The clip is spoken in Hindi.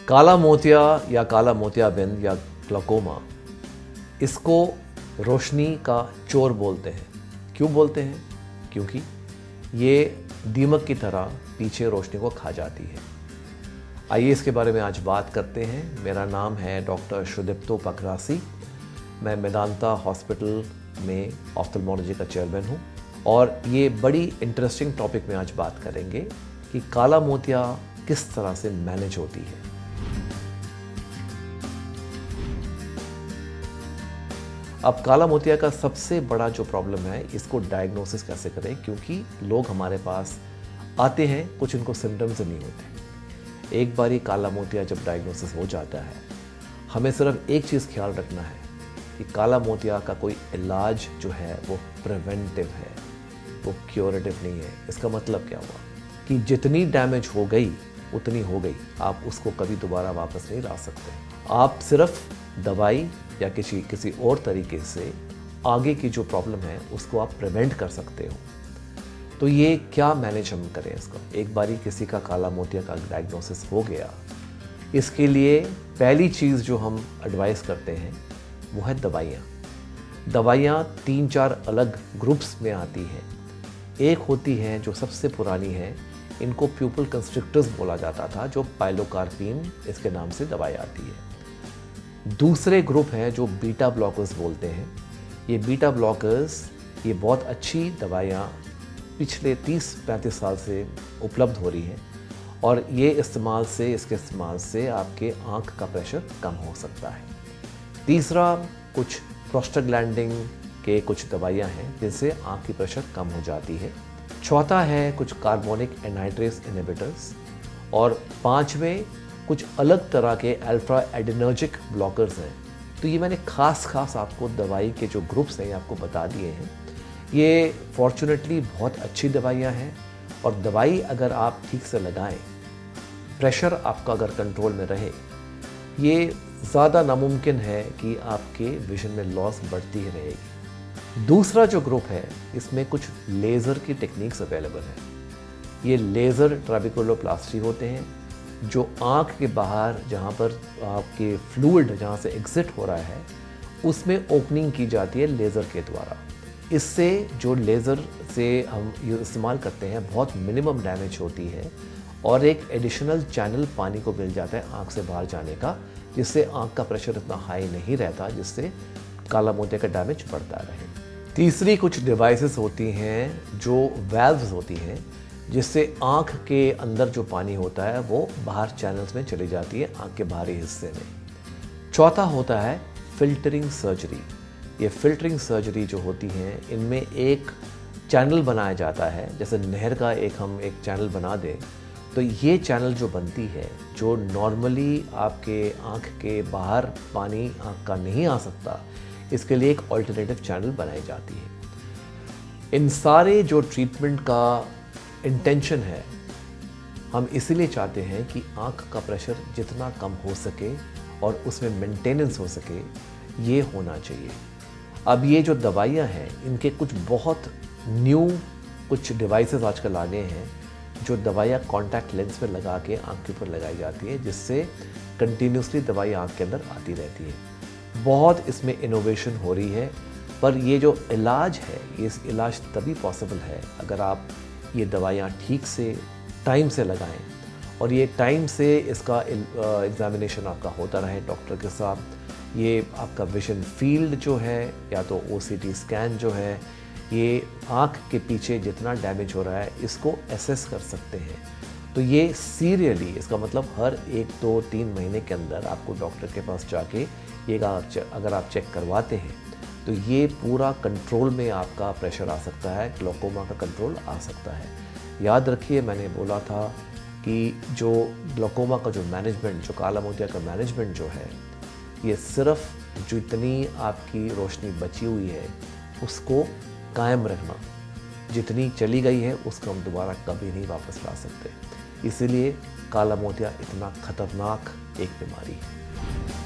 काला मोतिया या काला मोतियाबिंद या ग्लाकोमा, इसको रोशनी का चोर बोलते हैं। क्यों बोलते हैं? क्योंकि ये दीमक की तरह पीछे रोशनी को खा जाती है। आइए इसके बारे में आज बात करते हैं। मेरा नाम है डॉक्टर शुदिप्तो पकरासी। मैं मेदांता हॉस्पिटल में ऑफ्थल्मोलॉजी का चेयरमैन हूँ और ये बड़ी इंटरेस्टिंग टॉपिक में आज बात करेंगे कि काला मोतिया किस तरह से मैनेज होती है। अब काला मोतिया का सबसे बड़ा जो प्रॉब्लम है, इसको डायग्नोसिस कैसे करें, क्योंकि लोग हमारे पास आते हैं, कुछ इनको सिम्टम्स नहीं होते। एक बार ही काला मोतिया जब डायग्नोसिस हो जाता है, हमें सिर्फ एक चीज़ ख्याल रखना है कि काला मोतिया का कोई इलाज जो है वो प्रिवेंटिव है, वो क्योरेटिव नहीं है। इसका मतलब क्या हुआ कि जितनी डैमेज हो गई उतनी हो गई, आप उसको कभी दोबारा वापस नहीं ला सकते। आप सिर्फ दवाई या किसी और तरीके से आगे की जो प्रॉब्लम है उसको आप प्रिवेंट कर सकते हो। तो ये क्या मैनेज हम करें इसको? एक बारी किसी का काला मोतिया का डायग्नोसिस हो गया, इसके लिए पहली चीज़ जो हम एडवाइस करते हैं वो है दवाइयाँ। दवाइयाँ 3-4 अलग ग्रुप्स में आती हैं। एक होती है जो सबसे पुरानी है, इनको प्यूपल कंस्ट्रिक्टर्स बोला जाता था, जो पाइलोकार्पिन इसके नाम से दवाई आती है। दूसरे ग्रुप हैं जो बीटा ब्लॉकर्स बोलते हैं। ये बीटा ब्लॉकर्स ये बहुत अच्छी दवाइयाँ पिछले 30-35 साल से उपलब्ध हो रही हैं और ये इसके इस्तेमाल से आपके आँख का प्रेशर कम हो सकता है। तीसरा, कुछ प्रोस्टाग्लैंडिन के कुछ दवाइयाँ हैं जिनसे आँख की प्रेशर कम हो जाती है। चौथा है कुछ कार्बोनिक एनहाइड्रेस इनहिबिटर्स और पांचवें कुछ अलग तरह के अल्फा एडिनर्जिक ब्लॉकर्स हैं। तो ये मैंने खास आपको दवाई के जो ग्रुप्स हैं आपको बता दिए हैं। ये फॉर्चुनेटली बहुत अच्छी दवाइयाँ हैं और दवाई अगर आप ठीक से लगाएं, प्रेशर आपका अगर कंट्रोल में रहे, ये ज़्यादा नामुमकिन है कि आपके विजन में लॉस बढ़ती ही रहेगी। दूसरा जो ग्रुप है, इसमें कुछ लेज़र की टेक्निक्स अवेलेबल हैं। ये लेज़र ट्राबिकुलोप्लास्टी होते हैं, जो आँख के बाहर जहाँ पर आपके फ्लूइड जहाँ से एग्जिट हो रहा है उसमें ओपनिंग की जाती है लेज़र के द्वारा। इससे जो लेज़र से हम इस्तेमाल करते हैं बहुत मिनिमम डैमेज होती है और एक एडिशनल चैनल पानी को मिल जाता है आँख से बाहर जाने का, जिससे आँख का प्रेशर इतना हाई नहीं रहता, जिससे काला मोतिया का डैमेज बढ़ता रहे। तीसरी कुछ डिवाइसेस होती हैं जो वैल्व्स होती हैं, जिससे आँख के अंदर जो पानी होता है वो बाहर चैनल्स में चली जाती है, आँख के बाहरी हिस्से में। चौथा होता है फिल्टरिंग सर्जरी। ये फिल्टरिंग सर्जरी जो होती हैं, इनमें एक चैनल बनाया जाता है, जैसे नहर का हम एक चैनल बना दें, तो ये चैनल जो बनती है, जो नॉर्मली आपके आँख के बाहर पानी आँख का नहीं आ सकता, इसके लिए एक ऑल्टरनेटिव चैनल बनाई जाती है। इन सारे जो ट्रीटमेंट का इंटेंशन है, हम इसीलिए चाहते हैं कि आँख का प्रेशर जितना कम हो सके और उसमें मेंटेनेंस हो सके, ये होना चाहिए। अब ये जो दवाइयाँ हैं, इनके कुछ बहुत न्यू कुछ डिवाइसेस आजकल आ गए हैं, जो दवाइयाँ कॉन्टैक्ट लेंस में लगा के आँख के ऊपर लगाई जाती है, जिससे कंटिन्यूसली दवाई आँख के अंदर आती रहती है। बहुत इसमें इनोवेशन हो रही है, पर ये जो इलाज है, ये इलाज तभी पॉसिबल है अगर आप ये दवाइयाँ ठीक से टाइम से लगाएं और ये टाइम से इसका एग्जामिनेशन आपका होता रहे डॉक्टर के साथ। ये आपका विजन फील्ड जो है, या तो OCT स्कैन जो है, ये आँख के पीछे जितना डैमेज हो रहा है इसको एसेस कर सकते हैं। तो ये सीरियली, इसका मतलब हर 1-2-3 महीने के अंदर आपको डॉक्टर के पास जाके ये अगर आप चेक करवाते हैं तो ये पूरा कंट्रोल में आपका प्रेशर आ सकता है, ग्लाकोमा का कंट्रोल आ सकता है। याद रखिए, मैंने बोला था कि जो ग्लाकोमा का जो मैनेजमेंट, जो काला मोतिया का मैनेजमेंट जो है, ये सिर्फ जितनी आपकी रोशनी बची हुई है उसको कायम रखना, जितनी चली गई है उसको हम दोबारा कभी नहीं वापस ला सकते। इसीलिए काला मोतिया इतना खतरनाक एक बीमारी है।